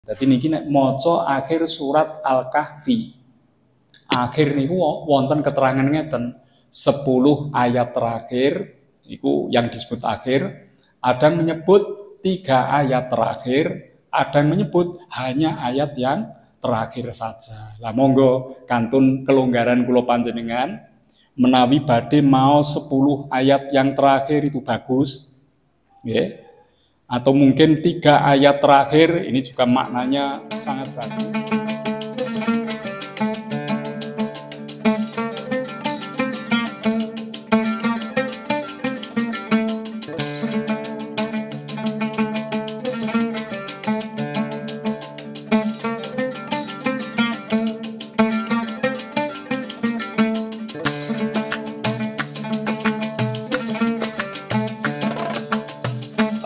Dadi niki nek maca akhir surat Al-Kahfi. Akhir niku wonten keterangan ngeten, 10 ayat terakhir itu yang disebut akhir, ada yang menyebut 3 ayat terakhir, ada yang menyebut hanya ayat yang terakhir saja. Lah monggo kantun kelonggaran kula panjenengan menawi badhe mau 10 ayat yang terakhir itu bagus. Nggih. Atau mungkin 3 ayat terakhir ini juga maknanya sangat bagus.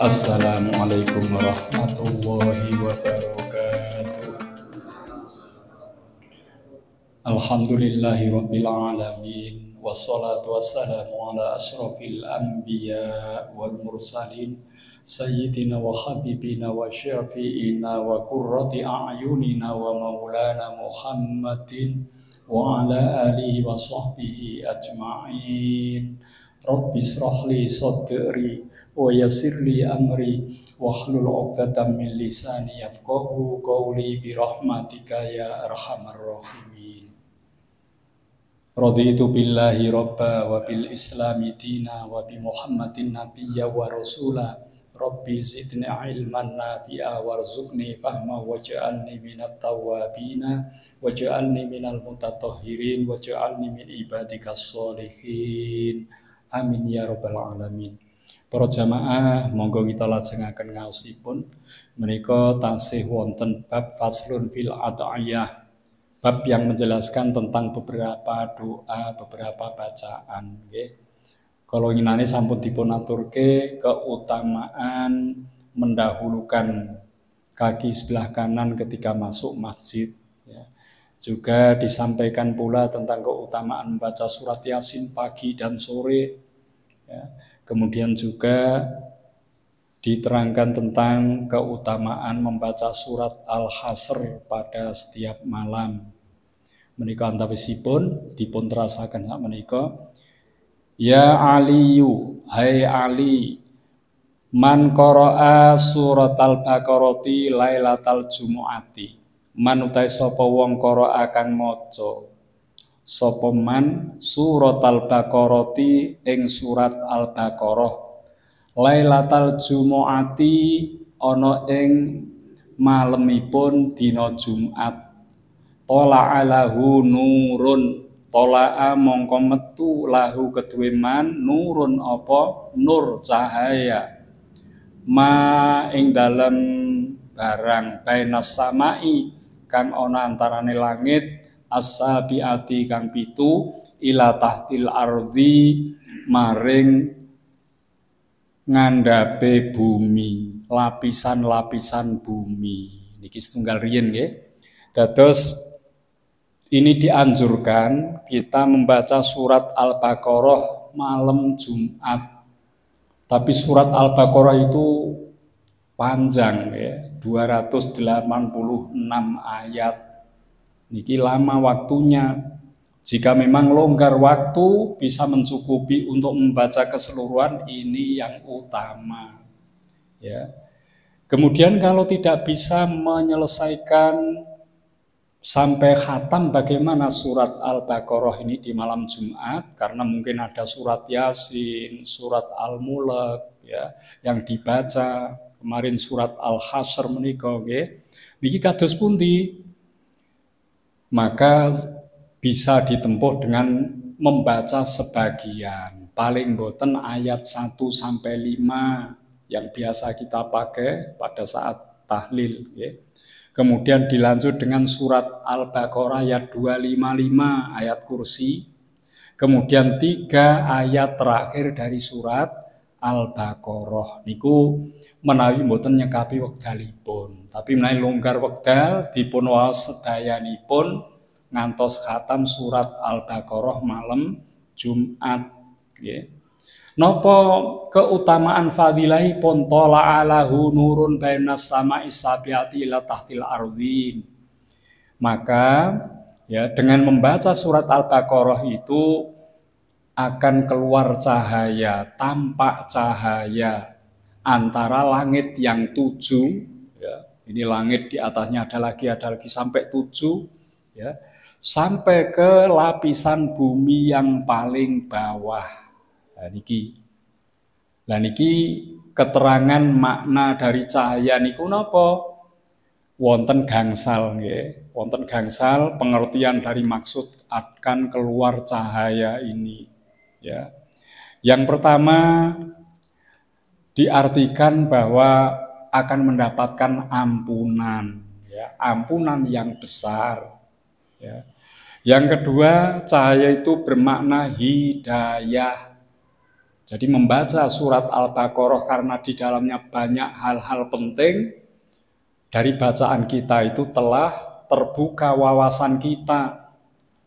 Assalamualaikum warahmatullahi wabarakatuh. Alhamdulillahirabbil alamin wassalatu wassalamu ala asyrofil anbiya wal mursalin sayyidina wa habibina wa syafi'ina wa qurrati a'yunina wa maulana Muhammadin wa ala alihi wa sahbihi ajma'in. Rabbi shrahli sadri wa yassirli amri wahlul 'uqdatam min lisani yafqahu qawli bi rahmatika ya arhamar rahimin. Raditu billahi rabba wa bil islami dina wa bi Muhammadin nabiyya wa rasula. Rabbi zidni ilman nafi'a warzuqni fahma waj'alni minat tawwabina waj'alni minal mutatahhirin waj'alni min ibadikas sholihin. Amin ya rabbal alamin. Para jamaah, monggo kita lajengaken ngaosipun menika tasih wonten bab faslun fil ad'iyah. Bab yang menjelaskan tentang beberapa doa, beberapa bacaan nggih. Kalau nginane sampun dipun aturke keutamaan mendahulukan kaki sebelah kanan ketika masuk masjid ya. Juga disampaikan pula tentang keutamaan membaca surat Yasin pagi dan sore ya. Kemudian juga diterangkan tentang keutamaan membaca surat Al-Hasr pada setiap malam. Menika antawisipun dipun terasaken sak menika. Ya Aliyu, hai Ali, man qara'a surat al-Baqarati lailatal jumu'ati. Man utai sapa wong qara'a kang maca sapa man surat al-Baqarati ing surat Al-Baqarah lailatal jumu'ati ana ing malemipun dina Jumat. Tola'a lahu nurun, tola'a mongko metu lahu kedue man nurun apa nur cahaya ma ing dalem barang bainas samai kang ana antarane langit as-sabiati kang 7 ila tahtil ardi maring ngandhape bumi, lapisan-lapisan bumi. Niki setunggal riyen nggih. Dados ini dianjurkan kita membaca surat Al-Baqarah malam Jumat. Tapi surat Al-Baqarah itu panjang ya, 286 ayat. Niki lama waktunya. Jika memang longgar waktu bisa mencukupi untuk membaca keseluruhan, ini yang utama. Ya. Kemudian kalau tidak bisa menyelesaikan sampai khatam bagaimana surat Al-Baqarah ini di malam Jumat, karena mungkin ada surat Yasin, surat Al-Mulk ya yang dibaca, kemarin surat Al-Hasr menika nggih. Niki kados pundi? Maka bisa ditempuh dengan membaca sebagian, paling boten ayat 1 sampai 5 yang biasa kita pakai pada saat tahlil ya. Kemudian dilanjut dengan surat Al-Baqarah ayat 255 ayat kursi. Kemudian 3 ayat terakhir dari surat Al-Baqarah. Niku menawi mboten nyekapi wekdalipun. Tapi menawi longgar wekdal dipun waos sedayanipun ngantos khatam surat Al-Baqarah malam Jumat. Nopo keutamaan fadilahi pun tola alahu nurun bainas sama'i sabiati ila tahtil ardhin. Maka ya dengan membaca surat Al-Baqarah itu akan keluar cahaya, tampak cahaya antara langit yang 7, ya, ini langit di atasnya ada lagi sampai 7, ya, sampai ke lapisan bumi yang paling bawah. Lah niki keterangan makna dari cahaya niku napa? Wonten gangsal nggih. Wonten gangsal pengertian dari maksud akan keluar cahaya ini, ya. Yang pertama diartikan bahwa akan mendapatkan ampunan, ya, ampunan yang besar, ya. Yang kedua, cahaya itu bermakna hidayah. Jadi membaca surat Al-Baqarah karena di dalamnya banyak hal-hal penting, dari bacaan kita itu telah terbuka wawasan kita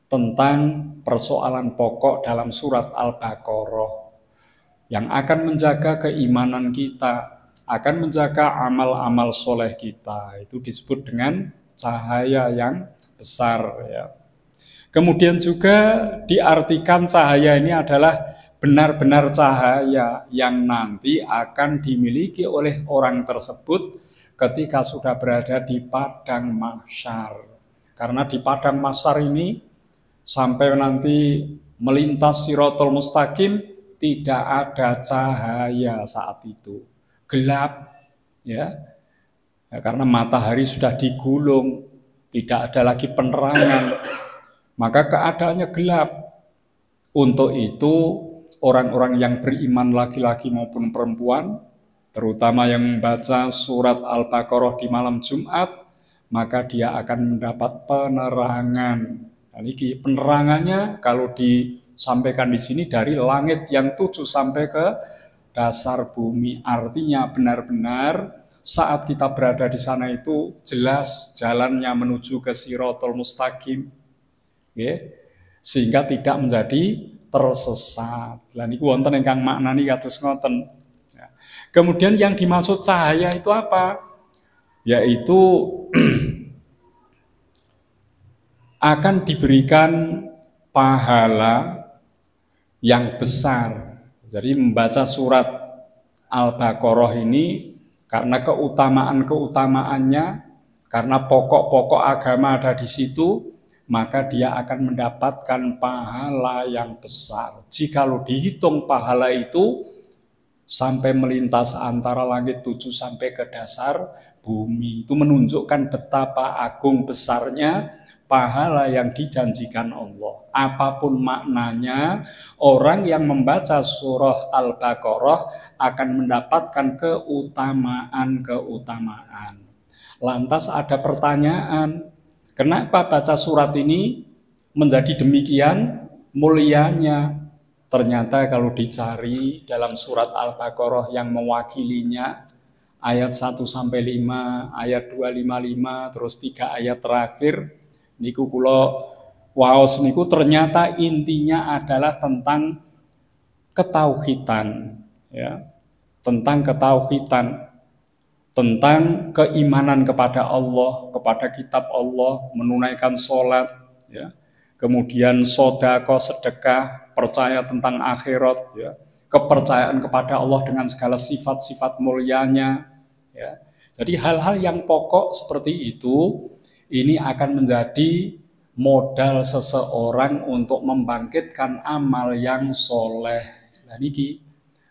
tentang persoalan pokok dalam surat Al-Baqarah yang akan menjaga keimanan kita, akan menjaga amal-amal soleh kita. Itu disebut dengan cahaya yang besar, ya. Kemudian juga diartikan cahaya ini adalah benar-benar cahaya yang nanti akan dimiliki oleh orang tersebut ketika sudah berada di padang mahsyar. Karena di padang mahsyar ini sampai nanti melintas Shirathul Mustaqim tidak ada cahaya saat itu. Gelap, ya. Karena matahari sudah digulung, tidak ada lagi penerangan. Maka keadaannya gelap. Untuk itu orang-orang yang beriman laki-laki maupun perempuan, terutama yang membaca surat Al-Baqarah di malam Jumat, maka dia akan mendapat penerangan. Dan ini penerangannya kalau disampaikan di sini dari langit yang 7 sampai ke dasar bumi. Artinya benar-benar saat kita berada di sana itu jelas jalannya menuju ke Shirathul Mustaqim, okay? Sehingga tidak menjadi tersesat. Lah niku wonten ingkang maknani kados ngoten. Ya. Kemudian yang dimaksud cahaya itu apa? Yaitu akan diberikan pahala yang besar. Jadi membaca surat Al-Baqarah ini karena keutamaan-keutamaannya, karena pokok-pokok agama ada di situ, maka dia akan mendapatkan pahala yang besar. Jikalau dihitung pahala itu sampai melintas antara langit 7 sampai ke dasar bumi, itu menunjukkan betapa agung besarnya pahala yang dijanjikan Allah. Apapun maknanya, orang yang membaca surah Al-Baqarah akan mendapatkan keutamaan-keutamaan. Lantas ada pertanyaan, kenapa baca surat ini menjadi demikian mulianya? Ternyata kalau dicari dalam surat Al-Baqarah yang mewakilinya, ayat 1-5, ayat 255, terus 3 ayat terakhir, niku kula waos niku ternyata intinya adalah tentang ketauhidan, ya. Tentang ketauhidan, tentang keimanan kepada Allah, kepada kitab Allah, menunaikan sholat, ya. Kemudian sedekah, sedekah, percaya tentang akhirat, ya. Kepercayaan kepada Allah dengan segala sifat-sifat mulianya, ya. Jadi hal-hal yang pokok seperti itu ini akan menjadi modal seseorang untuk membangkitkan amal yang soleh. Nah niki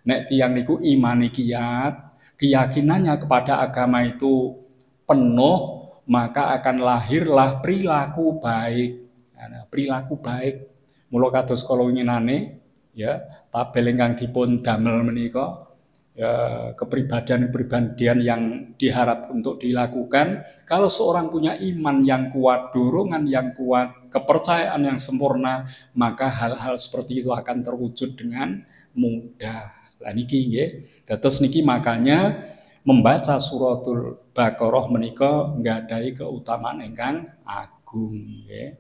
nek tiyang niku imani kiyat, keyakinannya kepada agama itu penuh, maka akan lahirlah perilaku baik. Nah, perilaku baik. Mula kados kala winginane, ya, tabel ingkang dipun damel menika, ya, kepribadian-kepribadian yang diharap untuk dilakukan. Kalau seorang punya iman yang kuat, dorongan yang kuat, kepercayaan yang sempurna, maka hal-hal seperti itu akan terwujud dengan mudah. Lah niki nggih. Dados niki makanya membaca suratul Baqarah menika nggadahi keutamaan ingkang agung, nggih.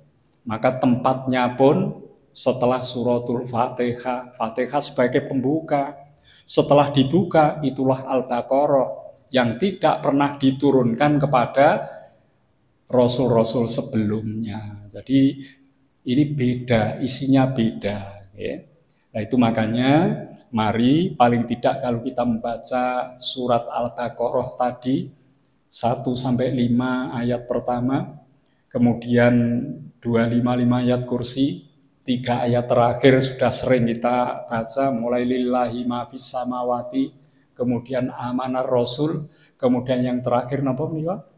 Maka tempatnya pun setelah suratul Fatihah. Fatihah sebagai pembuka. Setelah dibuka, itulah Al-Baqarah yang tidak pernah diturunkan kepada rasul-rasul sebelumnya. Jadi ini beda, isinya beda. Ya. Nah itu makanya mari paling tidak kalau kita membaca surat Al-Baqarah tadi 1-5 ayat pertama, kemudian 255 ayat kursi, 3 ayat terakhir sudah sering kita baca, mulai lillahi ma fis samawati, kemudian amanar rasul, kemudian yang terakhir napa menika?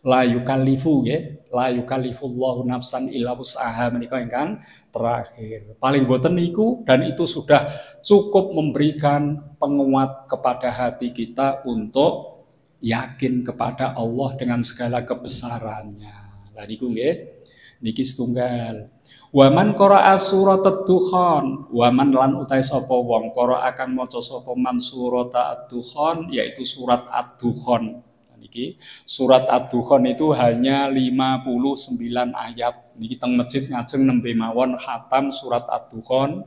La yukallifu ya, la yukallifullahu nafsan illa wus'aha menika ingkang terakhir. Paling boten niku, dan itu sudah cukup memberikan penguat kepada hati kita untuk yakin kepada Allah dengan segala kebesarannya. Lah niku nggih, niki setunggal. Waman qara'a surat ad-dukhan, waman lan utai sapa wong qara'a akan maca sapa man surat ad-dukhan, yaitu surat ad-dukhan. Niki surat ad-dukhan itu hanya 59 ayat. Niki teng masjid ngajeng nembe mawon khatam surat ad-dukhan.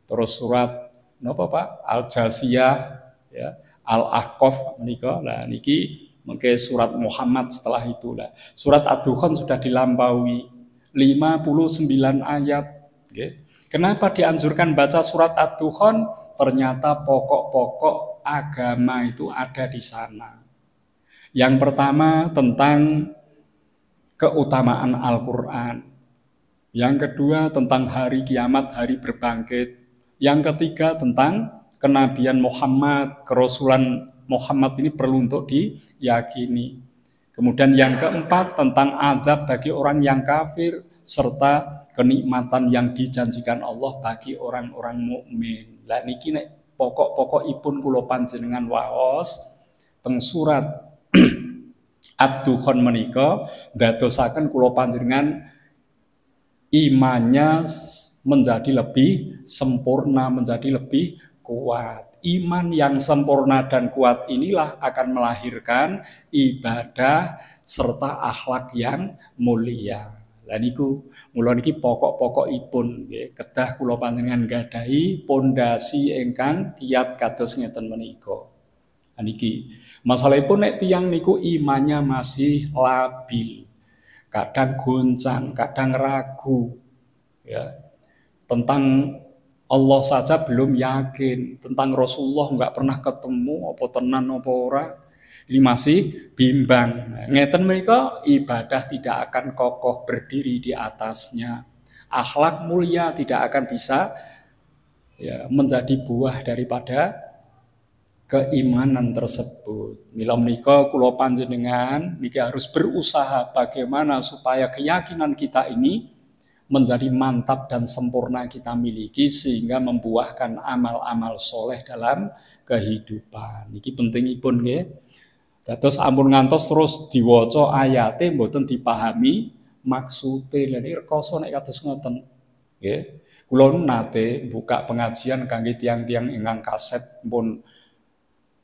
Terus surat napa Pak? Al-Jasiyah ya, Al-Ahqaf menika. Lah niki mengke surat Muhammad setelah itu lah. Surat ad-dukhan sudah dilampaui 59 ayat. Okay. Kenapa dianjurkan baca surat ad-dukhan? Ternyata pokok-pokok agama itu ada di sana. Yang pertama tentang keutamaan Al-Quran. Yang kedua tentang hari kiamat, hari berbangkit. Yang ketiga tentang kenabian Muhammad, kerasulan Muhammad ini perlu untuk diyakini. Kemudian yang keempat tentang azab bagi orang yang kafir, serta kenikmatan yang dijanjikan Allah bagi orang-orang mukmin. Lah niki nek pokok-pokokipun kula panjenengan waos teng surat ad-dukhan menika dadosaken kula panjenengan imannya menjadi lebih sempurna, menjadi lebih kuat. Iman yang sempurna dan kuat inilah akan melahirkan ibadah serta akhlak yang mulia. Lah niku mula niki pokok-pokokipun nggih kedah kula panjenengan gadahi pondasi ingkang kiyat kados ngeten menika. Niki masalahipun nek tiyang niku imannya masih labil, kadang goncang, kadang ragu ya. Tentang Allah saja belum yakin, tentang Rasulullah nggak pernah ketemu apa tenan apa ora, ini masih bimbang. Ngeten mereka ibadah tidak akan kokoh berdiri di atasnya, akhlak mulia tidak akan bisa ya, menjadi buah daripada keimanan tersebut. Mila menika kula panjenengan niki harus berusaha bagaimana supaya keyakinan kita ini menjadi mantap dan sempurna kita miliki sehingga membuahkan amal-amal soleh dalam kehidupan. Niki pentingipun nggih. Dados ampun ngantos terus diwaca ayate mboten dipahami maksude. Lha niki rekoso nek kados ngoten. Nggih. Kula nate buka pengajian kangge tiang-tiang ingkang kaset pun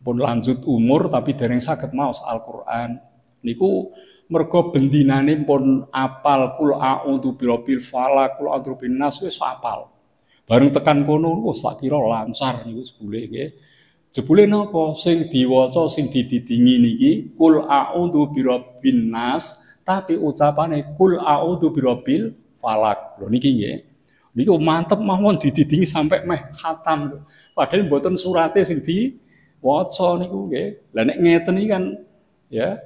lanjut umur tapi dereng saged maos Al-Qur'an. Niku mergo bendinane pun apal kul a'udzu birabbil falaq, kul a'udzu birabbin nas wis apal. Bareng tekan kono wis tak kira lancar niku jebule nggih. Jebule napa sing diwaca sing dididingi niki kul a'udzu birabbin nas tapi ucapane kul a'udzu birabbil falaq. Lho niki nggih. Niku mantep mawon dididingi sampai meh khatam. Padahal mboten surate sing waca niku nggih. Lah nek ngeten iki kan ya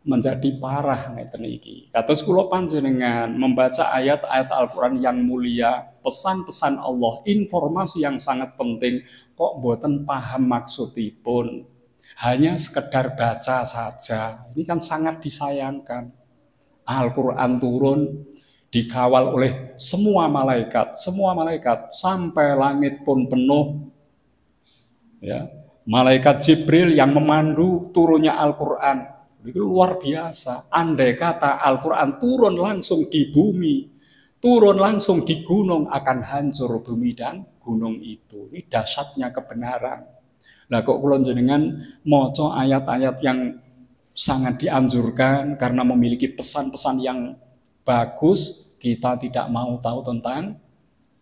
menjadi parah ngeten iki. Kados kula panjenengan membaca ayat-ayat Al-Qur'an yang mulia, pesan-pesan Allah, informasi yang sangat penting kok mboten paham maksudipun. Hanya sekedar baca saja. Ini kan sangat disayangkan. Al-Qur'an turun dikawal oleh semua malaikat sampai langit pun penuh. Ya. Malaikat Jibril yang memandu turunnya Al-Quran. Itu luar biasa. Andai kata Al-Quran turun langsung di bumi, turun langsung di gunung, akan hancur bumi dan gunung itu. Ini dahsyatnya kebenaran. Lah kok kula jenengan maca ayat-ayat yang sangat dianjurkan karena memiliki pesan-pesan yang bagus, kita tidak mau tahu tentang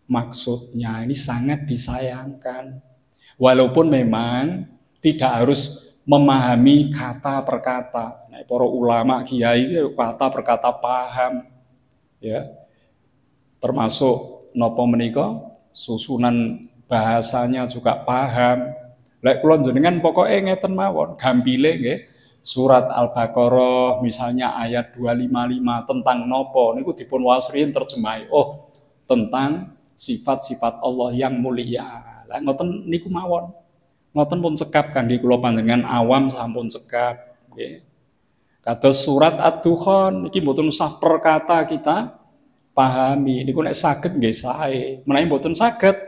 maksudnya ini sangat disayangkan. Walaupun memang tidak harus memahami kata per kata. Nah, para ulama kiai kata per kata paham, ya. Termasuk napa menika susunan bahasanya juga paham. Lek kula jenengan pokoke ngeten mawon, gampile nggih. Surat Al-Baqarah misalnya ayat 255 tentang nopo niku dipun wasriin terjemahi. Oh, tentang sifat-sifat Allah yang mulia. Lah ngoten niku mawon. Ngoten pun cekap kangge kula panjenengan awam sampun cekap nggih. Kados surat Ad-Dukhan iki mboten usah per kata kita pahami. Niku nek saged nggih sae. Menawi mboten saged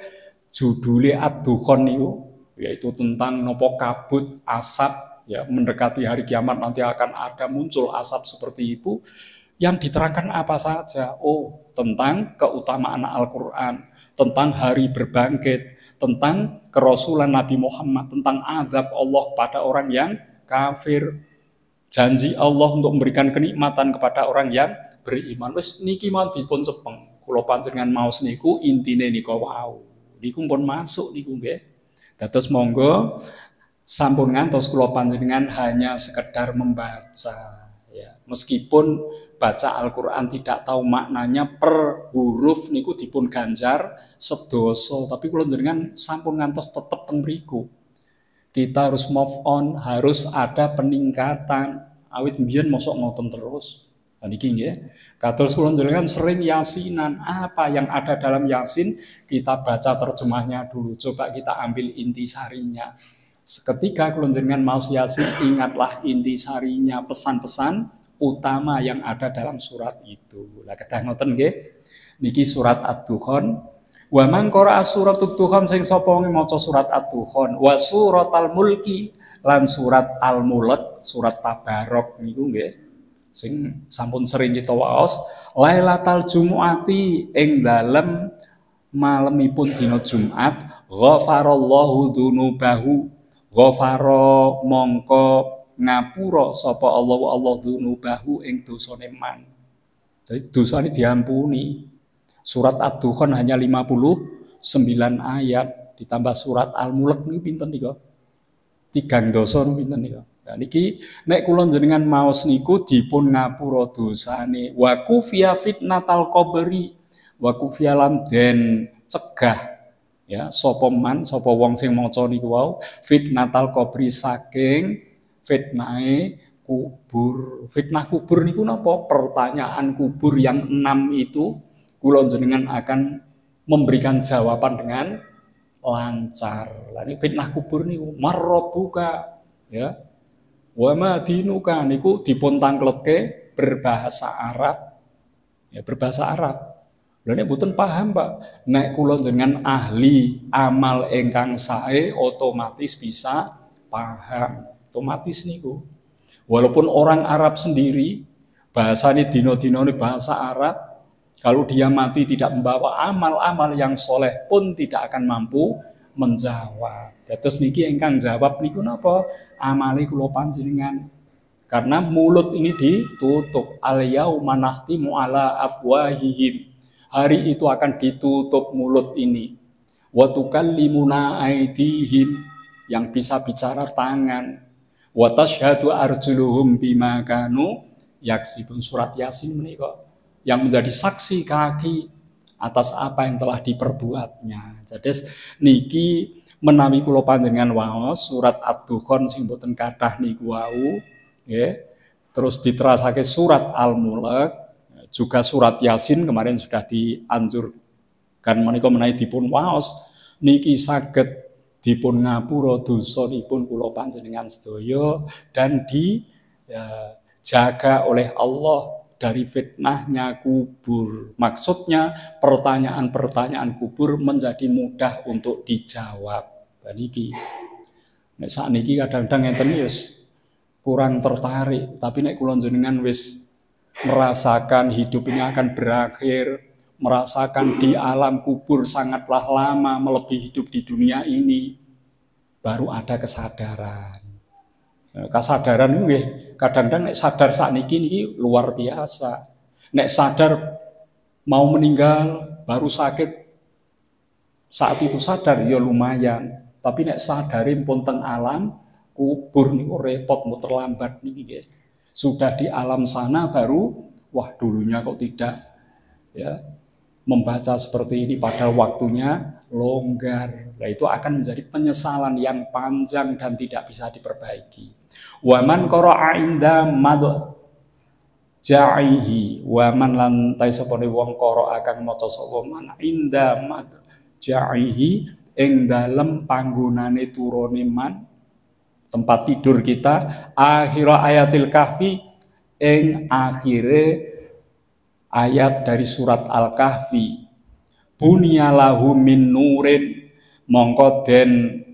judule Ad-Dukhan niku yaitu tentang nopo kabut asap. Ya, mendekati hari kiamat nanti akan ada muncul asap seperti itu. Yang diterangkan apa saja? Oh, tentang keutamaan Al-Quran, tentang hari berbangkit, tentang kerasulan Nabi Muhammad, tentang azab Allah pada orang yang kafir, janji Allah untuk memberikan kenikmatan kepada orang yang beriman. Wis niki mau dipun cepeng. Kula panjenengan maos niku intine nika wau. Niku pun masuk niku nggih. Dados monggo sampun ngantos kula panjenengan hanya sekedar membaca, ya. Meskipun baca Al-Qur'an tidak tahu maknanya per huruf niku dipun ganjar sedoso, tapi kula jenengan sampun ngantos tetep teng mriku. Kita harus move on, harus ada peningkatan. Awit mbiyen mosok ngoten terus. Niki nggih. Kados kula jenengan sering yasinan, apa yang ada dalam Yasin kita baca terjemahnya dulu. Coba kita ambil intisarinya. Seketika kula jenengan maos Yasin, ingatlah intisarinya, pesan-pesan utama yang ada dalam surat itu. Lah kedah ngoten nggih. Niki surat Ad-Dukhan. Wa man qara'a surat Ad-Dukhan sing sapa maca surat Ad-Dukhan wa suratal mulki lan surat Al-Mulk, surat Tabarok niku nggih. Sing sampun sering kita waos, Lailatul Jumu'ati ing dalem malemipun dina Jumat, ghafarallahu dzunubahu. Ghafara mongko ngapura sapa Allah dzunubahu ing dosane man. Jadi dosane diampuni. Surat Ad-Dukhan hanya 59 ayat ditambah surat Al-Mulk niku pinten nika? 3 dosa niku pinten nika? Nah niki nek kula jenengan maos niku dipun ngapura dosane wa kufiya fitnatal qabri wa kufiya lan den cegah ya sapa man sapa wong sing maca niku wau fitnatal qabri saking fitnahe kubur. Fitnah kubur niku napa? Pertanyaan kubur yang 6 itu kula jenengan akan memberikan jawaban dengan lancar. Lah ini fitnah kubur niku marrobuka ya. Wa ma dinuka niku dipun tangkletke berbahasa Arab. Ya berbahasa Arab. Lha nek mboten paham, Pak. Nek kula jenengan ahli amal ingkang sae otomatis bisa paham. Otomatis niku. Walaupun orang Arab sendiri bahasane dino-dinone bahasa Arab, kalau dia mati tidak membawa amal-amal yang soleh pun tidak akan mampu menjawab. Terus niki ingkang jawab niku napa? Amale kula panjenengan. Karena mulut ini ditutup. Al-yauma nahtimu ala afwahihim. Hari itu akan ditutup mulut ini. Wa tukallimuna aydihim, yang bisa bicara tangan. Wa tashhadu arjuluhum bima kanu yaksibun. Surat Yasin menika yang menjadi saksi kaki atas apa yang telah diperbuatnya. Jadi niki menawi kula panjenengan waos surat Ad-Dukhan sing boten kathah niku wau nggih. Terus diterasake surat Al-Mulk, juga surat Yasin kemarin sudah dianjurkan menika menawi dipun waos niki saged dipun ngapura dosanipun kula panjenengan sedaya dan dijaga oleh Allah dari fitnahnya kubur. Maksudnya pertanyaan-pertanyaan kubur menjadi mudah untuk dijawab. Niki nek sakniki kadang-kadang ngenten wis kurang tertarik, tapi nek kula jenengan wis merasakan hidup ini akan berakhir, merasakan di alam kubur sangatlah lama melebihi hidup di dunia ini, baru ada kesadaran. Kesadaran nggih kadang-kadang nek sadar sakniki niki luar biasa. Nek sadar mau meninggal baru sakit saat itu sadar ya lumayan, tapi nek sadarin pun teng alam kubur niku repot, mau terlambat nih. Sudah di alam sana baru, wah dulunya kok tidak ya membaca seperti ini padahal waktunya longgar. Nah, itu akan menjadi penyesalan yang panjang dan tidak bisa diperbaiki. Waman qara'a inda madja'ihi, waman lantai sapane wong qara'a kang maca sapa man inda madja'ihi ing dalem panggonane turune man, tempat tidur kita, akhir ayatil kahfi ing akhire ayat dari surat Al-Kahfi, bunyalahu min nurin, mongko den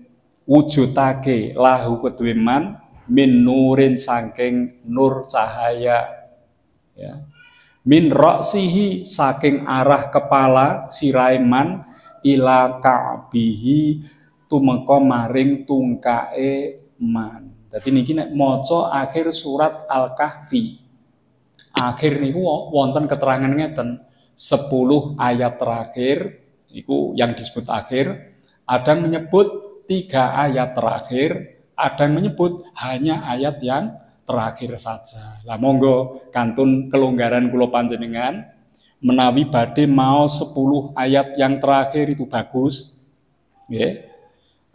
wujudake lahu kedue man min nurin saking nur cahaya ya, min ra'sihi saking arah kepala sirai man ila ka'bihi tumeka maring tungkae man. Dadi niki nek maca akhir surat Al-Kahfi, akhir niku wonten keterangan ngeten, 10 ayat terakhir itu yang disebut akhir, ada yang menyebut 3 ayat terakhir, ada yang menyebut hanya ayat yang terakhir saja. Lah monggo kantun kelonggaran kula panjenengan menawi badhe mau 10 ayat yang terakhir itu bagus nggih.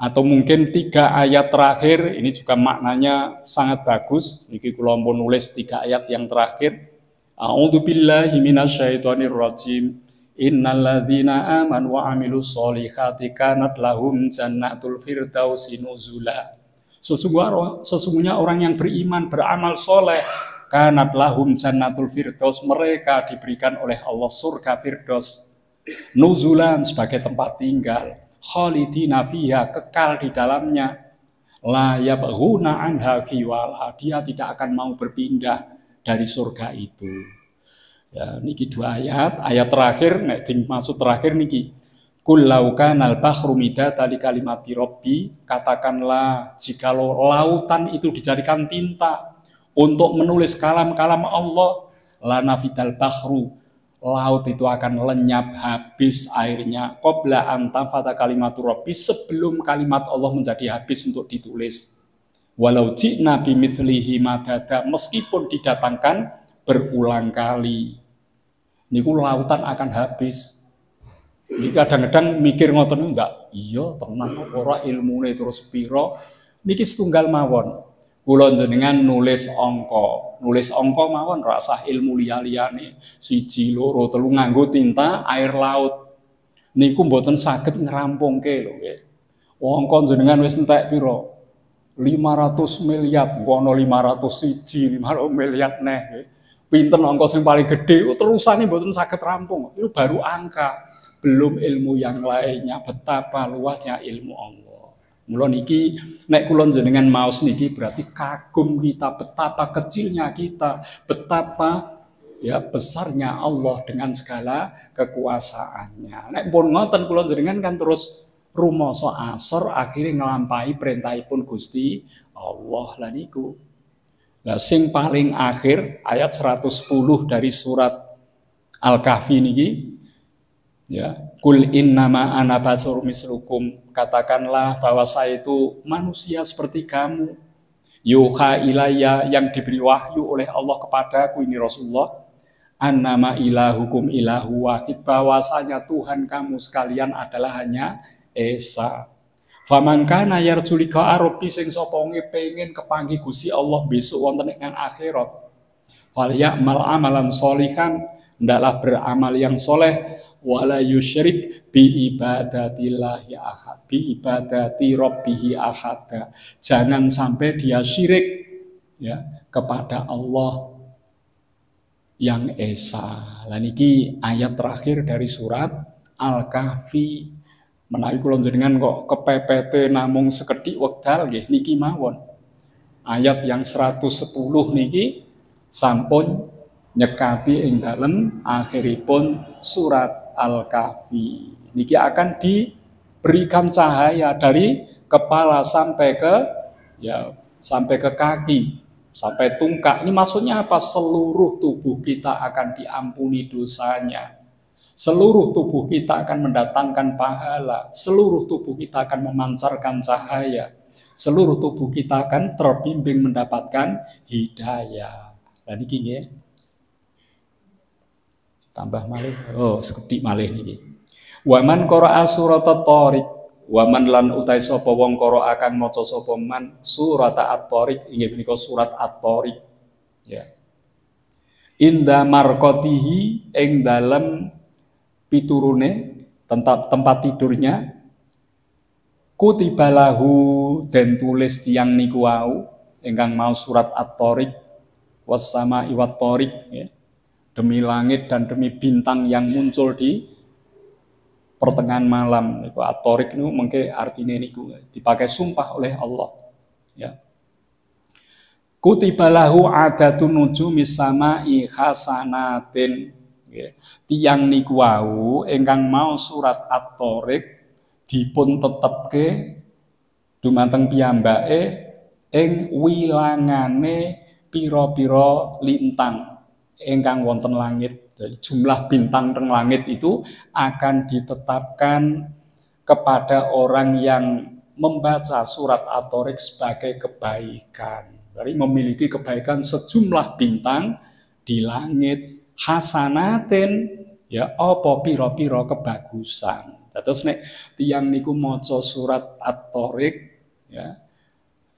Atau mungkin 3 ayat terakhir ini juga maknanya sangat bagus. Niki kula pun nulis 3 ayat yang terakhir. A'udzubillahi minasyaitonir rajim. Innalladzina amanu wa amilus solihati kanat lahum jannatul firdausi nuzula. Sesungguhnya orang yang beriman, beramal soleh, kanat lahum jannatul firdaus, mereka diberikan oleh Allah surga firdaus nuzulan sebagai tempat tinggal, khalidina fiha, kekal di dalamnya, la yabghuna anha hiwala, dia tidak akan mau berpindah dari surga itu. Ya, niki 2 ayat. Ayat terakhir, nek maksud terakhir niki, kul lau kanal bahru midata li kalimati rabbi, katakanlah jikalau lautan itu dijadikan tinta untuk menulis kalam-kalam Allah, lana fidal bahru, laut itu akan lenyap habis airnya, qabla an tanfata kalimatur rabbi, sebelum kalimat Allah menjadi habis untuk ditulis. Walau ji'na bimithlihi madada, meskipun didatangkan berulang kali, niku lautan akan habis. Niki kadang-kadang mikir ngoten enggak, iya tenan ora ilmune terus pira. Niki setunggal mawon. Kula jenengan nulis angka mawon ra usah ilmu liya-liyane. 1, 2, 3 nganggo tinta air laut. Niku mboten saged ngrampungke lho nggih. Angka jenengan wis entek pira? 500 miliar, kono 501, 500 miliar neh. Pinten angka sing paling gede, terusane mboten saged rampung. Itu baru angka, belum ilmu yang lainnya, betapa luasnya ilmu Allah. Mula niki nek kula jenengan maos niki berarti kagum kita, betapa kecilnya kita, betapa ya besarnya Allah dengan segala kekuasaannya. Nek pun ngoten kula jenengan kan terus rumoso asor akhirnya ngelampahi perintahipun Gusti Allah lah niku. Nah, sing paling akhir ayat 110 dari surat Al-Kahfi niki ya, kul innama ana basyarum mislukum, katakanlah bahwa saya itu manusia seperti kamu. Yuha ilayya, yang diberi wahyu oleh Allah kepadaku, ini Rasulullah, annama ilahukum ilahu wahid, bahwasanya Tuhan kamu sekalian adalah hanya Esa. Faman kana yarju liqa rabbi, sing sapa pengen kepanggih Gusti Allah besok wonten ing akhirat, fal ya'mal amalan sholihan, hendaklah beramal yang soleh, wala yusyrik bi ibadatillahi ahad, bi ibadati rabbihi ahada, jangan sampai dia syirik ya kepada Allah yang Esa. Lah niki ayat terakhir dari surat Al-Kahfi. Menawi kula jenengan kok kepepete namung sekedhik wekdal nggih niki mawon. Ayat yang 110 niki sampun nyekapi ing dalem akhiripun surat Al-Kahfi. Niki akan diberikan cahaya dari kepala sampai ke kaki, sampai tungkak. Ini maksudnya apa? Seluruh tubuh kita akan diampuni dosanya. Seluruh tubuh kita akan mendatangkan pahala, seluruh tubuh kita akan memancarkan cahaya, seluruh tubuh kita akan terbimbing mendapatkan hidayah. Dan ini nggih. Tambah malih. Oh, sekedhik malih niki. Wa man qara'a suratat Thariq, wa man lan utai sapa wong qara'a kang maca sapa man surat At-Thariq, inggih menika surat At-Thariq. Ya. Inda marqatihi ing dalem piturune tempat tidurnya, kutibalahu den tulis tiang niku wau ingkang mau surat At-Thariq was sama'i wat Thariq, ya. Demi langit dan demi bintang yang muncul di pertengahan malam niku. At-Thariq niku mengke artine niku dipakai sumpah oleh Allah, ya. Kutibalahu adatun nujumis sama'i hasanatin, ya. Tiang niku wau ingkang mau surat At-Thariq dipun tetepke dumateng piyambake ing wilangane pira-pira lintang ingkang wonten langit. Jadi jumlah bintang teng langit itu akan ditetapkan kepada orang yang membaca surat At-Thariq sebagai kebaikan. Jadi memiliki kebaikan sejumlah bintang di langit, hasanatin, ya apa pira-pira kebagusan. Terus nek tiyang niku maca surat At-Thariq, ya.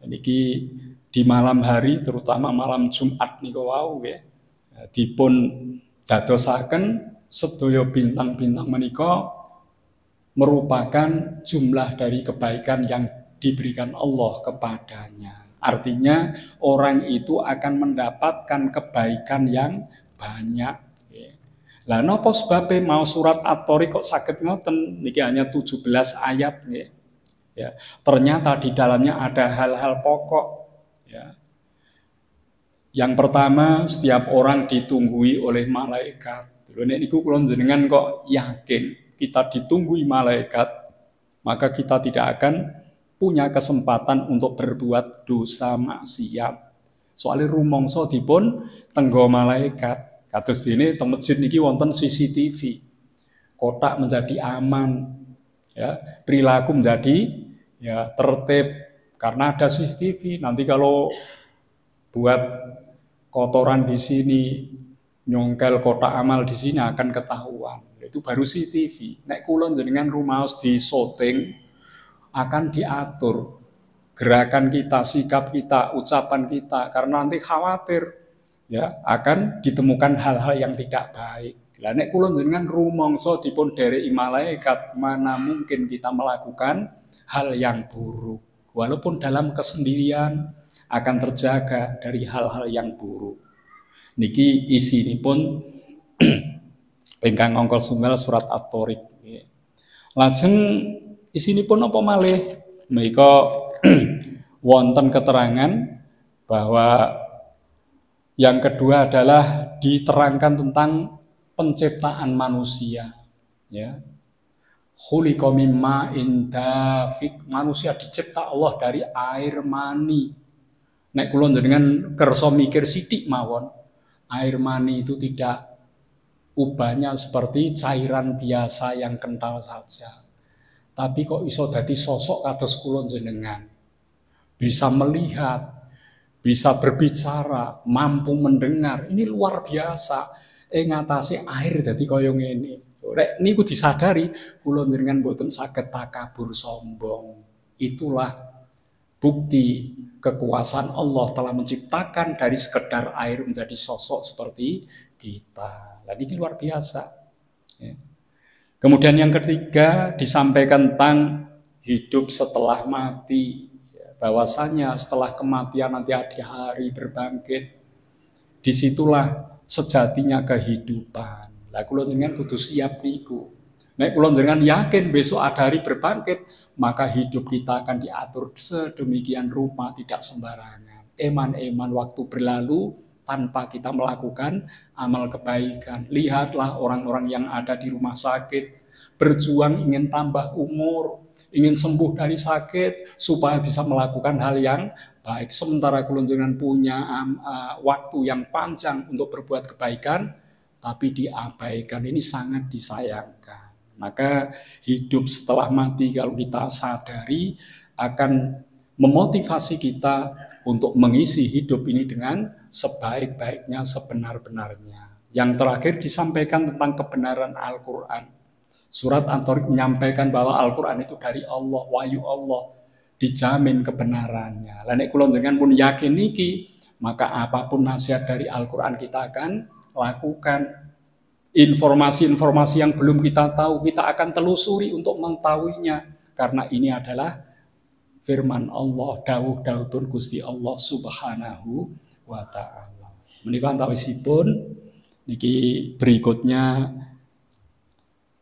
Niki di malam hari, terutama malam Jumat niku wau, ya. Dipun dadosaken sedaya bintang-bintang menika merupakan jumlah dari kebaikan yang diberikan Allah kepadanya. Artinya orang itu akan mendapatkan kebaikan yang banyak. Lah napa sebabe mau surat At-Thariq kok saged ngoten? Niki hanya 17 ayat, ya. Ternyata di dalamnya ada hal-hal pokok, ya. Yang pertama, setiap orang ditunggui oleh malaikat. Lho nek niku kula jenengan kok yakin kita ditunggui malaikat, maka kita tidak akan punya kesempatan untuk berbuat dosa maksiat. Soalnya rumangsa dipun tenggo malaikat. Kados dene teng masjid niki wonten CCTV. Kotak menjadi aman, ya, perilaku menjadi, ya, tertib karena ada CCTV. Nanti kalau buat kotoran di sini, nyongkel kotak amal di sini akan ketahuan. Itu baru CCTV. Nek kula jenengan rumaos di syuting akan diatur gerakan kita, sikap kita, ucapan kita, karena nanti khawatir, ya, akan ditemukan hal-hal yang tidak baik. Lah nek kula jenengan rumangsa dipun dereki malaikat, mana mungkin kita melakukan hal yang buruk. Walaupun dalam kesendirian akan terjaga dari hal-hal yang buruk. Niki isinipun ingkang angka setunggal surat At-Thariq. Lajeng isinipun apa malih? Menika wonten keterangan bahwa yang kedua adalah diterangkan tentang penciptaan manusia, ya. Khuliqa mimma indafik, manusia dicipta Allah dari air mani. Nek kula jenengan kersa mikir sithik mawon, air mani itu tidak ubahnya seperti cairan biasa yang kental saja. Tapi kok iso dadi sosok kados kula jenengan. Bisa melihat, bisa berbicara, mampu mendengar. Ini luar biasa. Ngatasi air dadi kaya ngene. Rek niku disadari kula jenengan mboten saged takabur sombong. Itulah bukti kekuasaan Allah telah menciptakan dari sekedar air menjadi sosok seperti kita. Lah ini luar biasa, ya. Kemudian yang ketiga disampaikan tentang hidup setelah mati, ya, bahwasanya setelah kematian nanti ada hari berbangkit. Disitulah sejatinya kehidupan. Lah kula jenengan kudu siap niku. Nek kula jenengan yakin besok ada hari berbangkit, maka hidup kita akan diatur sedemikian rupa, tidak sembarangan. Eman-eman waktu berlalu tanpa kita melakukan amal kebaikan. Lihatlah orang-orang yang ada di rumah sakit, berjuang ingin tambah umur, ingin sembuh dari sakit, supaya bisa melakukan hal yang baik. Sementara kula jenengan punya waktu yang panjang untuk berbuat kebaikan, tapi diabaikan. Ini sangat disayangkan. Maka hidup setelah mati kalau kita sadari akan memotivasi kita untuk mengisi hidup ini dengan sebaik-baiknya, sebenar-benarnya. Yang terakhir disampaikan tentang kebenaran Al-Quran. Surat At-Tariq menyampaikan bahwa Al-Quran itu dari Allah, wahyu Allah, dijamin kebenarannya. Lah nek kula jenengan pun yakin niki, maka apapun nasihat dari Al-Quran kita akan lakukan. Informasi-informasi yang belum kita tahu, kita akan telusuri untuk mengetahuinya. Karena ini adalah firman Allah, dawuh-dawuhipun Gusti Allah Subhanahu wa ta'ala. Menika antawisipun niki berikutnya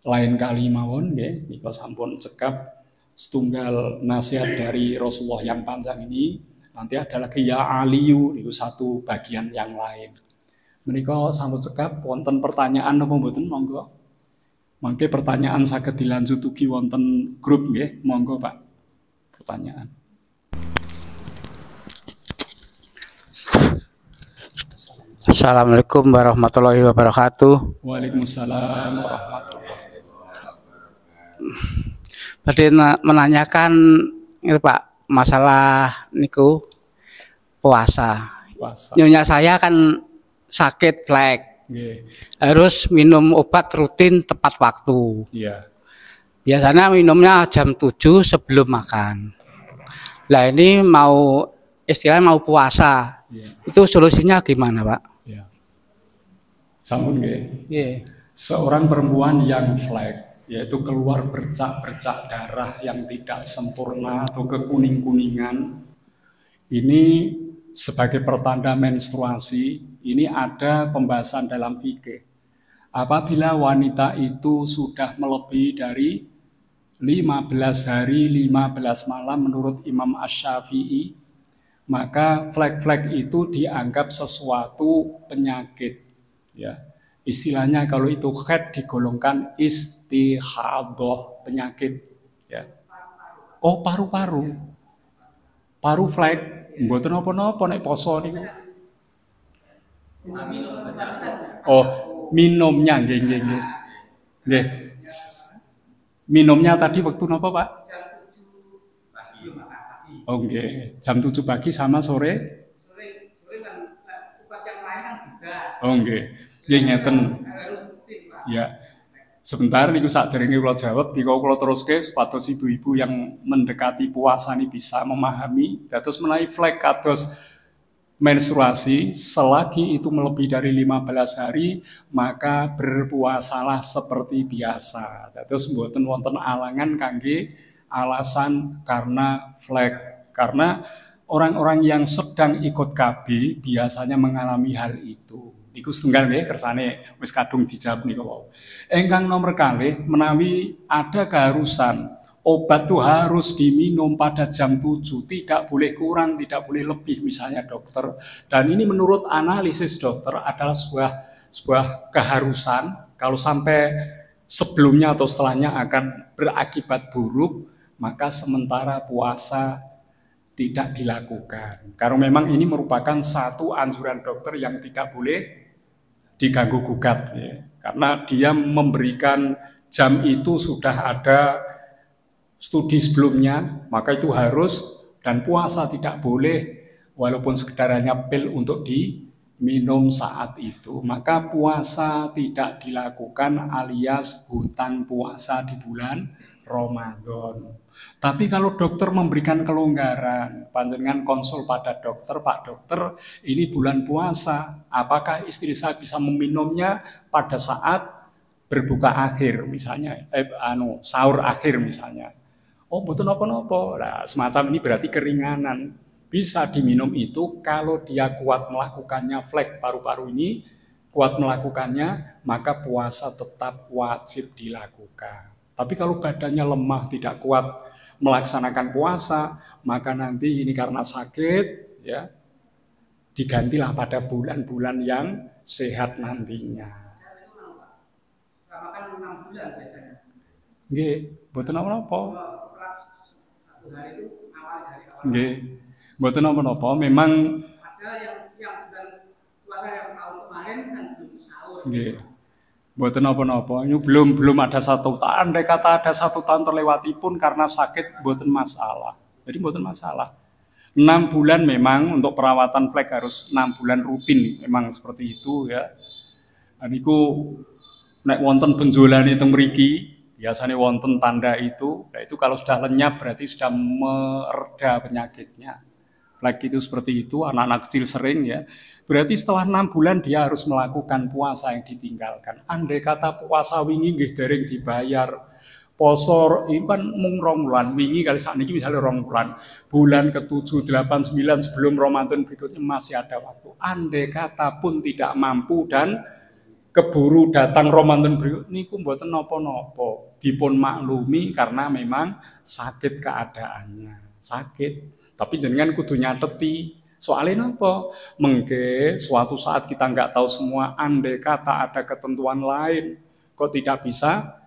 lain kali mawon nggih, nika sampun cekap setunggal nasihat dari Rasulullah yang panjang ini. Nanti ada lagi ya Aliyu, itu satu bagian yang lain. Menika sampun cekap wonten pertanyaan napa mboten monggo. Mangke pertanyaan saged dilanjut ugi wonten grup nggih, monggo Pak. Pertanyaan. Assalamualaikum warahmatullahi wabarakatuh. Waalaikumsalam warahmatullahi wabarakatuh. Tadi menanyakan itu Pak, masalah niku puasa. Nyonya saya kan sakit flek. Harus minum obat rutin tepat waktu. Iya. Biasanya minumnya jam 7 sebelum makan. Lah ini mau istilahnya mau puasa. Itu solusinya gimana, Pak? Iya. Sampun nggih. Nggih. Seorang perempuan yang flek, yaitu keluar bercak-bercak darah yang tidak sempurna atau kekuning-kuningan, ini sebagai pertanda menstruasi, ini ada pembahasan dalam fikih. Apabila wanita itu sudah melebihi dari 15 hari 15 malam menurut Imam Asy-Syafi'i, maka flek-flek itu dianggap sesuatu penyakit. Ya, istilahnya kalau itu haid digolongkan istihadhah, penyakit. Ya. Oh, paru-paru, paru flek. Mboten napa-napa nek poso niku. Oh, minumnya nggih nggih nggih. Nggih. Minumnya tadi waktu napa, Pak? Oh, nggih. Jam 7 pagi sama sore? Oh, nggih. Nggih ngeten. Ya. Sebentar niku sakderenge kula jawab, dika kula teruske supados ibu-ibu yang mendekati puasa ini bisa memahami. Dados menawi flek kados menstruasi selagi itu melebihi dari 15 hari, maka berpuasalah seperti biasa. Dados mboten wonten alangan kangge alasan karena flek. Karena orang-orang yang sedang ikut KB biasanya mengalami hal itu. Iku setunggal nggih kersane wis kadung dijawab niku wau. Ingkang nomor kalih, menawi ada keharusan obat itu harus diminum pada jam 7, tidak boleh kurang, tidak boleh lebih misalnya dokter. Dan ini menurut analisis dokter adalah sebuah keharusan. Kalau sampai sebelumnya atau setelahnya akan berakibat buruk, maka sementara puasa tidak dilakukan. Karena memang ini merupakan satu anjuran dokter yang tidak boleh diganggu gugat, ya. Karena dia memberikan jam itu sudah ada studi sebelumnya, maka itu harus, dan puasa tidak boleh walaupun sekedar hanya pil untuk diminum saat itu. Maka puasa tidak dilakukan alias hutang puasa di bulan Ramadan. Tapi kalau dokter memberikan kelonggaran, panjenengan konsul pada dokter, Pak dokter, ini bulan puasa, apakah istri saya bisa meminumnya pada saat berbuka akhir misalnya, sahur akhir misalnya. Oh, betul napa-napa. Nah, semacam ini berarti keringanan. Bisa diminum itu kalau dia kuat melakukannya, flek paru-paru ini kuat melakukannya, maka puasa tetap wajib dilakukan. Tapi kalau badannya lemah, tidak kuat melaksanakan puasa, maka nanti ini karena sakit, ya digantilah pada bulan-bulan yang sehat nantinya. Makan 6 bulan biasanya. Nggih, mboten napa-napa. Nggih, mboten napa-napa. Memang ada yang bulan puasa yang tahun kemarin Nggih. Mboten napa-napa. Ini belum ada 1 tahun. Andai kata ada 1 tahun terlewati pun karena sakit, mboten masalah. Jadi mboten masalah. 6 bulan memang untuk perawatan flek harus 6 bulan rutin, memang seperti itu ya. Niku nek wonten benjolane teng mriki, biasanya wonten tanda itu. Nah itu kalau sudah lenyap berarti sudah mereda penyakitnya. Flek itu seperti itu, anak-anak kecil sering ya. Berarti setelah 6 bulan dia harus melakukan puasa yang ditinggalkan. Andai kata puasa wingi nggih dereng dibayar, poso itu kan mung 2 bulan, wingi kali sakniki misalnya 2 bulan. Bulan ke-7, 8, 9 sebelum Ramadan berikutnya masih ada waktu. Andai kata pun tidak mampu dan keburu datang Ramadan berikut niku mboten napa-napa. Dipun maklumi karena memang sakit keadaannya. Sakit. Tapi jenengan kudu nyateti. Soalnya napa? Mengke suatu saat kita nggak tahu semua, andai kata ada ketentuan lain, kok tidak bisa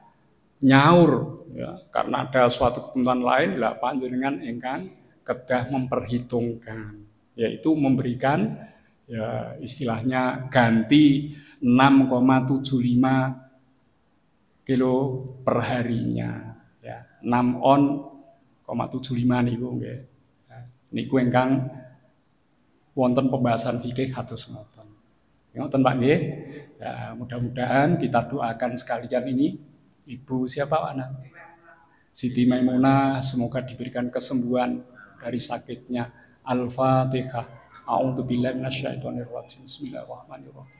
nyaur ya, karena ada suatu ketentuan lain lah panjenengan engkang kedah memperhitungkan, yaitu memberikan ya istilahnya ganti 6,75 kilo per harinya ya, 6,75 niku nggih. Niku engkang wonten pembahasan fikih kados ngoten. Ngoten Pak nggih. Ya, mudah-mudahan kita doakan sekalian ini Ibu siapa anak? Siti Maimunah, semoga diberikan kesembuhan dari sakitnya. Al-Fatihah. A'udzubillahi minasyaitonirrajim. Bismillahirrahmanirrahim.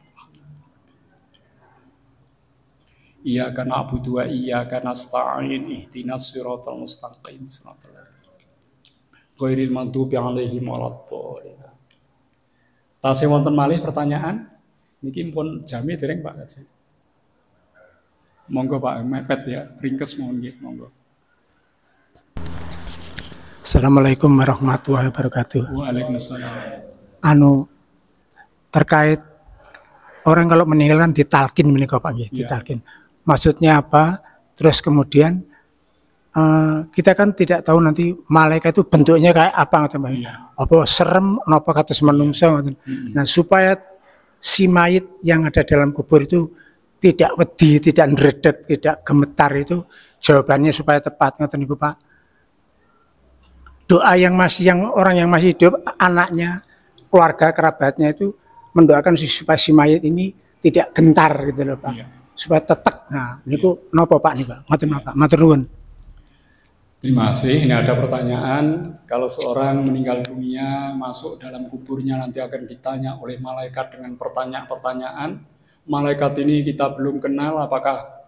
Iyyaka na'budu wa iyyaka nasta'in. Ihdinas siratal mustaqim. Siratal ladzina ghairil maghdubi 'alaihim waladdallin. Tasih wonten malih pertanyaan? Niki pun jame dereng Pak Kaji. Monggo Pak, mepet ya, ringkes mohon nggih, monggo. Assalamualaikum warahmatullahi wabarakatuh. Waalaikumsalam. Terkait orang kalau meninggal kan ditalkin menika Pak nggih, ditalkin. Maksudnya apa? Terus kemudian kita kan tidak tahu nanti malaikat itu bentuknya kayak apa ngoten Pak. Apa serem napa kados manungsa ngoten. Nah, supaya si mayit yang ada dalam kubur itu tidak wedi, tidak nredeg, tidak gemetar itu jawabannya supaya tepat ngoten niku Pak. Doa yang orang yang masih hidup, anaknya, keluarga, kerabatnya itu mendoakan supaya si mayit ini tidak gentar gitu loh Pak. Supaya tetek. Nah, niku napa Pak niku Pak? Ngoten Pak. Matur nuwun. Terima kasih. Ini ada pertanyaan, kalau seorang meninggal dunia masuk dalam kuburnya nanti akan ditanya oleh malaikat dengan pertanyaan-pertanyaan. Malaikat ini kita belum kenal, apakah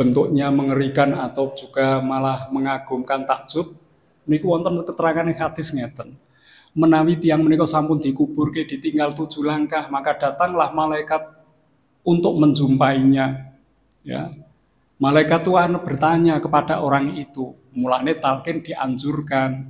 bentuknya mengerikan atau juga malah mengagumkan, takjub. Niku wonten keterangan hadis ngeten. Menawi tiang menika sampun dikuburke ditinggal 7 langkah, maka datanglah malaikat untuk menjumpainya. Ya. Malaikat Tuhan bertanya kepada orang itu, mulane talqin dianjurkan.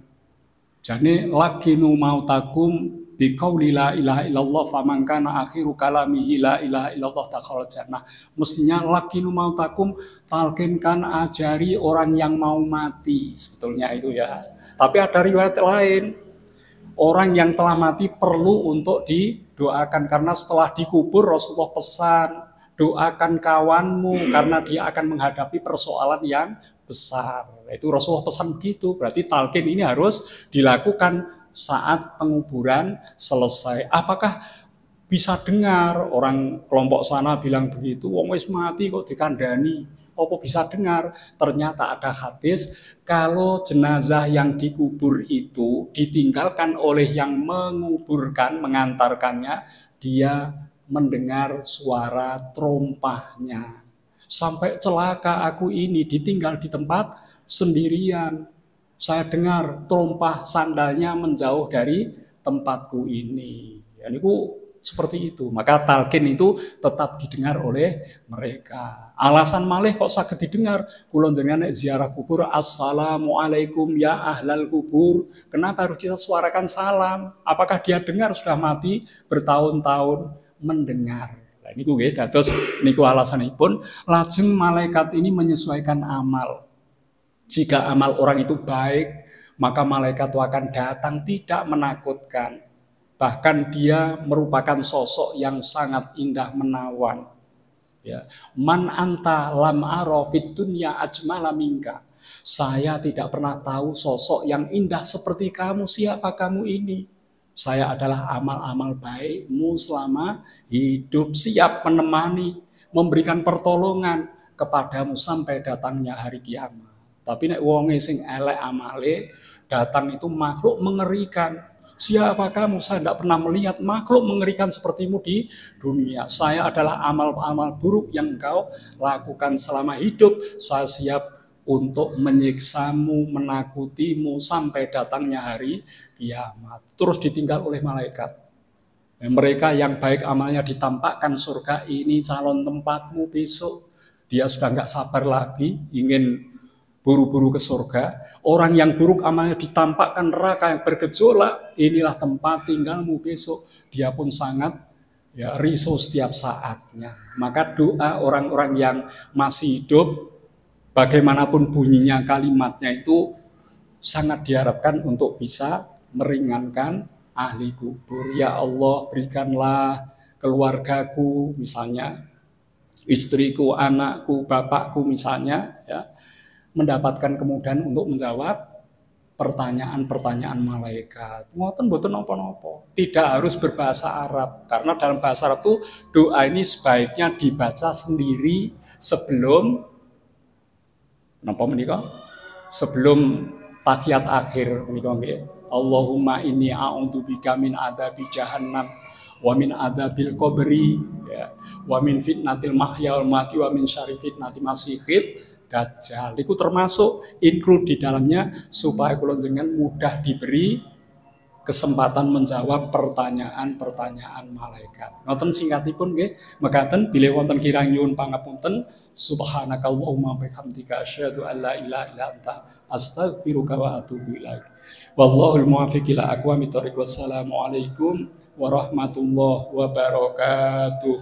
Jane lakinu mautakum biqauli la ilaha illallah faman kana akhiru kalamihi la ilaha illallah dakhala jannah. Mestinya lakinu mautakum, talqinkan, ajari orang yang mau mati, sebetulnya itu ya. Tapi ada riwayat lain, orang yang telah mati perlu untuk didoakan karena setelah dikubur Rasulullah pesan, doakan kawanmu karena dia akan menghadapi persoalan yang besar. Itu Rasulullah pesan gitu. Berarti talqin ini harus dilakukan saat penguburan selesai. Apakah bisa dengar orang kelompok sana bilang begitu? Wong wis mati kok dikandani. Apa bisa dengar? Ternyata ada hadis kalau jenazah yang dikubur itu ditinggalkan oleh yang menguburkan, mengantarkannya, dia mendengar suara trompahnya. Sampai celaka aku ini ditinggal di tempat sendirian. Saya dengar trompah sandalnya menjauh dari tempatku ini. Ya, niku seperti itu. Maka talqin itu tetap didengar oleh mereka. Alasan malih kok saged didengar? Kula jenengan ziarah kubur, assalamualaikum ya ahlal kubur. Kenapa harus kita suarakan salam? Apakah dia dengar sudah mati bertahun-tahun? Mendengar. Nah, niku nggih dados niku alasanipun lajeng malaikat ini menyesuaikan amal. Jika amal orang itu baik, maka malaikat itu akan datang tidak menakutkan. Bahkan dia merupakan sosok yang sangat indah menawan. Ya. Man anta lam ara fid dunya ajmala minka. Saya tidak pernah tahu sosok yang indah seperti kamu. Siapa kamu ini? Saya adalah amal-amal baikmu selama hidup, siap menemani, memberikan pertolongan kepadamu sampai datangnya hari kiamat. Tapi nek wonge sing elek amale datang itu makhluk mengerikan. Siapa kamu? Saya tidak pernah melihat makhluk mengerikan sepertimu di dunia. Saya adalah amal-amal buruk yang engkau lakukan selama hidup. Saya siap untuk menyiksamu, menakutimu sampai datangnya hari kiamat. Terus ditinggal oleh malaikat. Mereka yang baik amalnya ditampakkan surga, ini calon tempatmu besok. Dia sudah nggak sabar lagi, ingin buru-buru ke surga. Orang yang buruk amalnya ditampakkan neraka yang bergejolak, inilah tempat tinggalmu besok. Dia pun sangat risau setiap saatnya. Maka doa orang-orang yang masih hidup, bagaimanapun bunyinya kalimatnya itu sangat diharapkan untuk bisa meringankan ahli kubur. Ya Allah, berikanlah keluargaku, misalnya istriku, anakku, bapakku misalnya, ya, mendapatkan kemudahan untuk menjawab pertanyaan-pertanyaan malaikat. Ngoten mboten napa-napa. Tidak harus berbahasa Arab, karena dalam bahasa Arab itu doa ini sebaiknya dibaca sendiri sebelum napa menika? Sebelum tahiyat akhir menika nggih. Allahumma inni a'udzubika min adzabi jahannam wa min adzabil qabri, ya, wa min fitnatil mahya wal mati wa min syarri fitnatil masiihid Dajjal. Itu termasuk include di dalamnya supaya kula jenengan mudah diberi kesempatan menjawab pertanyaan-pertanyaan malaikat. Ngoten singkatipun nggih, mekaten bilih wonten kirang nyuwun pangapunten, subhanakallahumma bihamdika asyhadu an la ilaha illa anta astaghfiruka wa atubu ilaik. Wallahul muwaffiq ila aqwamit thoriq. Wassalamu alaikum warahmatullahi wabarakatuh.